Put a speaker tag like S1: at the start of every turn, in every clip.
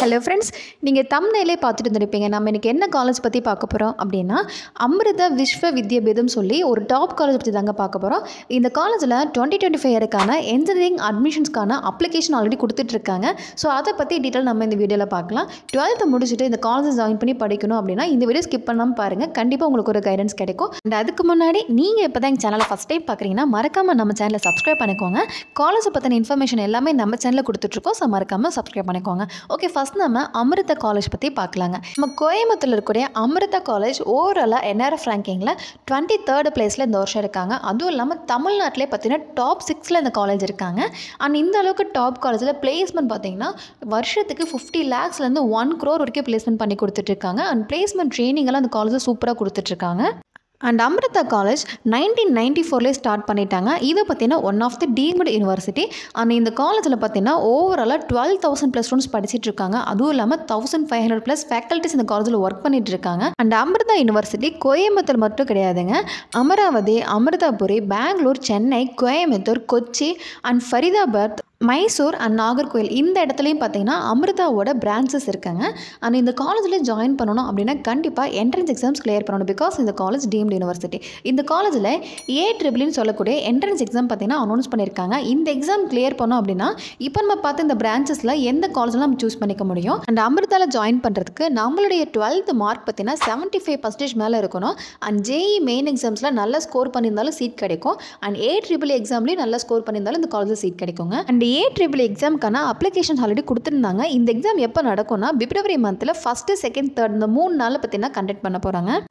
S1: Hello friends, நீங்கள் தம்ப்நெயிலே பார்த்துட்டு இருந்திருப்பீங்க. நம்ம இன்றைக்கி என்ன காலேஜ் பற்றி பார்க்க போகிறோம் அப்படின்னா, அமிர்த விஸ்வ வித்யாபீடம் சொல்லி ஒரு டாப் காலேஜ் பற்றி தாங்க பார்க்க போகிறோம். இந்த காலேஜில் 2025 இயருக்கான என்ஜினியரிங் அட்மிஷன்ஸ்க்கான அப்ளிகேஷன் ஆல்ரெடி கொடுத்துட்ருக்காங்க. ஸோ அதை பற்றி டீட்டெயில் நம்ம இந்த வீடியோவில் பார்க்கலாம். 12th முடிச்சுட்டு இந்த காலேஜை ஜாயின் பண்ணி படிக்கணும் அப்படின்னா இந்த வீடியோ ஸ்கிப் பண்ணாமல் பாருங்கள். கண்டிப்பாக உங்களுக்கு ஒரு கைடன்ஸ் கிடைக்கும். அண்ட் அதுக்கு முன்னாடி நீங்கள் இப்போ தான் எங்கள் சேனலை ஃபஸ்ட் டைம் பார்க்குறீங்கன்னா மறக்காமல் நம்ம சேனலை சப்ஸ்கிரைப் பண்ணிக்கோங்க. காலேஜை பற்றின இன்ஃபர்மேஷன் எல்லாமே நம்ம சேனலில் கொடுத்துட்ருக்கோம். ஸோ மறக்காமல் சப்ஸ்கிரைப் பண்ணிக்கோங்க. ஓகே, ஃபஸ்ட் நம்ம அமிர்த காலேஜ் பற்றி பார்க்கலாங்க. நம்ம கோயம்புத்தூரில் இருக்கக்கூடிய அமிர்த காலேஜ் ஓவராலாக NRF ரேங்கிங்கில் 23rd பிளேஸில் இந்த வருஷம் இருக்காங்க. அதுவும் இல்லாமல் தமிழ்நாட்டிலே பார்த்தீங்கன்னா டாப் 6ல் இந்த காலேஜ் இருக்காங்க. அண்ட் இந்த அளவுக்கு டாப் காலேஜில் பிளேஸ்மெண்ட் பார்த்தீங்கன்னா வருஷத்துக்கு 50 lakhsலேருந்து 1 crore வரைக்கும் பிளேஸ்மெண்ட் பண்ணி கொடுத்துட்ருக்காங்க. அண்ட் பிளேஸ்மெண்ட் ட்ரைனிங் எல்லாம் அந்த காலேஜில் சூப்பராக கொடுத்துட்ருக்காங்க. அண்ட் அமிர்தா காலேஜ் 1994 ஸ்டார்ட் பண்ணிட்டாங்க. இதை பார்த்தீங்கன்னா one of the deemed university. And இந்த காலேஜில் பார்த்தீங்கன்னா ஓவராலாக 12,000+ ஸ்டூடெண்ட்ஸ் படிச்சுட்டு இருக்காங்க. அதுவும் இல்லாமல் 1,500+ ஃபேக்கல்ட்டிஸ் இந்த காலேஜில் ஒர்க் பண்ணிட்டு இருக்காங்க. அண்ட் அமிர்தா யூனிவர்சிட்டி கோயம்புத்தூர் மட்டும் கிடையாதுங்க. அமராவதி, அமிர்தாபுரி, பெங்களூர், சென்னை, கோயம்புத்தூர், கொச்சி அண்ட் ஃபரிதாபாத், மைசூர் அண்ட் நாகர்கோவில் இந்த இடத்துலையும் பார்த்தீங்கன்னா அமிர்தாவோட பிரான்ச்சஸ் இருக்காங்க. அண்ட் இந்த காலேஜில் ஜாயின் பண்ணணும் அப்படின்னா கண்டிப்பாக என்ட்ரன்ஸ் எக்ஸாம்ஸ் கிளியர் பண்ணணும். பிகாஸ் இந்த காலேஜ் டீம்டு யூனிவர்சிட்டி. இந்த காலேஜில் AEEE சொல்லக்கூடிய என்ட்ரன்ஸ் எக்ஸாம் பார்த்தீங்கன்னா அனௌன்ஸ் பண்ணியிருக்காங்க. இந்த எக்ஸாம் கிளியர் பண்ணோம் அப்படின்னா இப்போ நம்ம பார்த்து இந்த பிரான்ச்சஸில் எந்த காலேஜில் நம்ம சூஸ் பண்ணிக்க முடியும். அண்ட் அமிர்தாவில் ஜாயின் பண்ணுறதுக்கு நம்மளுடைய 12th மார்க் பார்த்தீங்கன்னா 75% மேலே இருக்கணும். அண்ட் JEE மெயின் எக்ஸாம்ஸில் நல்லா ஸ்கோர் பண்ணியிருந்தாலும் சீட் கிடைக்கும். அண்ட் AEEE எக்ஸாம்லேயும் நல்லா ஸ்கோர் பண்ணியிருந்தாலும் இந்த காலேஜில் சீட் கிடைக்குங்க. அண்ட் AEEE எக்ஸாமுக்கான அப்ளிகேஷன்ஸ் ஆல்ரெடி கொடுத்துருந்தாங்க. இந்த எக்ஸாம் எப்போ நடக்கும்னா February மந்தில் 1st, 2nd, 3rd இந்த 3 நாளில் பார்த்தீங்கன்னா கண்டக்ட் பண்ண போகிறாங்க.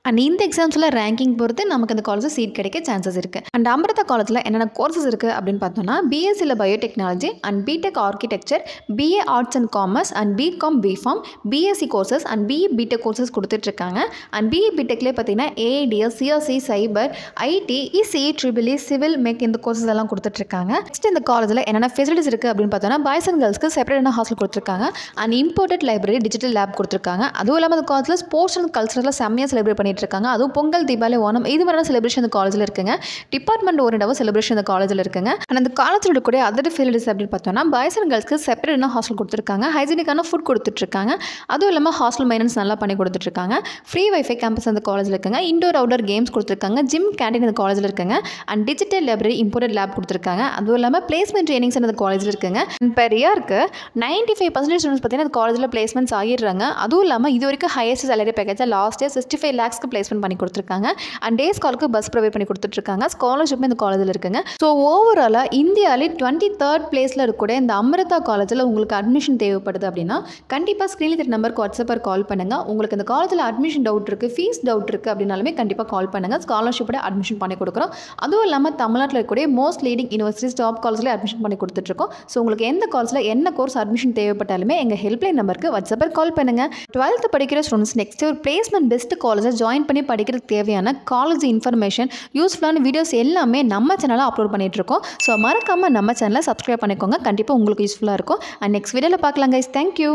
S1: அண்ட் இந்த எக்ஸாம்ஸில் ரேங்கிங் பொறுத்து நமக்கு அந்த காலேஜில் சீட் கிடைக்க சான்சஸ் இருக்குது. அண்ட் அமிர்தா காலேஜில் என்னென்ன கோர்சஸ் இருக்குது அப்படின்னு பார்த்தோம்னா BSc biotechnology and BTech architecture, BA arts and commerce and BCom, BPharm, BSc courses and BE BTech courses கொடுத்துட்ருக்காங்க. அண்ட் BE BTechலேயே பார்த்தீங்கன்னா AIDS, CSE, cyber, IT, ECE, civil, mech இந்த கோர்சஸ் எல்லாம் கொடுத்துட்ருக்காங்க. நெக்ஸ்ட் இந்த காலேஜில் என்னென்ன ஃபெசிலிட்டிஸ் இருக்குது அப்படின்னு பார்த்தோம்னா பாய்ஸ் அண்ட் கேர்ள்ஸ்க்கு செப்பரேட்டான ஹாஸ்டல் கொடுத்துருக்காங்க. And imported library, digital lab கொடுத்துருக்காங்க. அதுவும் இல்லாமல் அந்த காலேஜில் ஸ்போர்ட்ஸ் அண்ட் கல்ச்சரல் செம்மையாக செலிப்ரேட் பண்ணிட்டு இருக்காங்க. அதுவும் பொங்கல், தீபாவளி, ஓணம் இது மாதிரியான செலிப்ரேஷன் இந்த காலேஜில் இருக்குங்க. டிபார்ட்மெண்ட் ஓரியன்டாகவும் செலிப்ரேஷன் இந்த காலேஜில் இருக்குங்க. அண்ட் அந்த காலேஜில் இருக்கக்கூடிய அதர் ஃபெசிலிட்டிஸ் அப்படின்னு பார்த்தோம்னா பாய்ஸ் அண்ட் கேர்ள்ஸ்க்கு செப்பரேட்டான ஹாஸ்டல் கொடுத்துருக்காங்க. ஹைஜீனிக்கான ஃபுட் கொடுத்துட்ருக்காங்க. அதுவும் இல்லாமல் ஹாஸ்டல் மெயின்டெனன்ஸ் நல்லா பண்ணி கொடுத்துட்ருக்காங்க. ஃப்ரீ வைஃபை கேம்பஸ் அந்த காலேஜில் இருக்குங்க. இண்டோர் அவுட்டோர் கேம்ஸ் கொடுத்துருக்காங்க. ஜிம், கேண்டீன் இந்த காலேஜில் இருக்குங்க. And digital library, imported lab கொடுத்துருக்காங்க. அதுவும் இல்லாமல் பிளேஸ்மெண்ட் ட்ரைனிங்ஸ் அந்த காலேஜில் இருக்குங்க. அண்ட் பெர் இயருக்கு 95% ஸ்டூடெண்ட்ஸ் பார்த்தீங்கன்னா அந்த காலேஜில் பிளேஸ்மெண்ட்ஸ் ஆகிடுறாங்க. அதுவும் இல்லாமல் இது வரைக்கும் highest salary package last year 65 lakhsக்கு பிளேஸ்மெண்ட் பண்ணி கொடுத்துருக்காங்க. அண்ட் டே ஸ்காலுக்கு பஸ் ப்ரொவைட் பண்ணி கொடுத்துட்ருக்காங்க. ஸ்காலர்ஷிப்பும் இந்த காலேஜில் இருக்குங்க. ஸோ ஓவராலாக இந்தியாவிலே 23rd பிளேஸில் இருக்கக்கூடிய இந்த அமிர்தா காலேஜில் உங்களுக்கு அட்மிஷன் தேவைப்படுது அப்படின்னா கண்டிப்பாக ஸ்க்ரீனில் தெரிய நம்பருக்கு வாட்ஸ்அப்பில் கால் பண்ணுங்கள். உங்களுக்கு இந்த காலேஜில் அட்மிஷன் டவுட் இருக்குது, ஃபீஸ் டவுட் இருக்குது அப்படின்னாலுமே கண்டிப்பாக கால் பண்ணுங்கள். ஸ்காலர்ஷிப்போட அட்மிஷன் பண்ணி கொடுக்குறோம். அதுவும் இல்லாமல் தமிழ்நாட்டில் இருக்கக்கூடிய மோஸ்ட் லீடிங் யூனிவர்சிட்டிஸ் டாப் காலேஜில் அட்மிஷன் பண்ணி கொடுத்துட்ருக்கோம். ஸோ உங்களுக்கு எந்த காலேஜில் என்ன கோர்ஸ் அட்மிஷன் தேவைப்பட்டாலுமே எங்கள் ஹெல்ப்லைன் நம்பருக்கு வாட்ஸ்அப்பில் கால் பண்ணுங்கள். 12th படிக்கிற ஸ்டூடெண்ட்ஸ் நெக்ஸ்ட் ஒரு பிளேஸ்மெண்ட் பெஸ்ட் காலேஜை ஜாயின் பண்ணி படிக்கிறதுக்கு தேவையான காலேஜ் இன்ஃபர்மேஷன், யூஸ்ஃபுல்லான வீடியோஸ் எல்லாமே நம்ம சேனலில் அப்லோட் பண்ணிகிட்ருக்கோம். ஸோ மறக்காமல் நம்ம சேனலை சப்ஸ்கிரைப் பண்ணிக்கோங்க. கண்டிப்பாக உங்களுக்கு யூஸ்ஃபுல்லாக இருக்கும். அண்ட் நெக்ஸ்ட் வீடியோவில் பார்க்கலாம் கைஸ். தேங்க்யூ.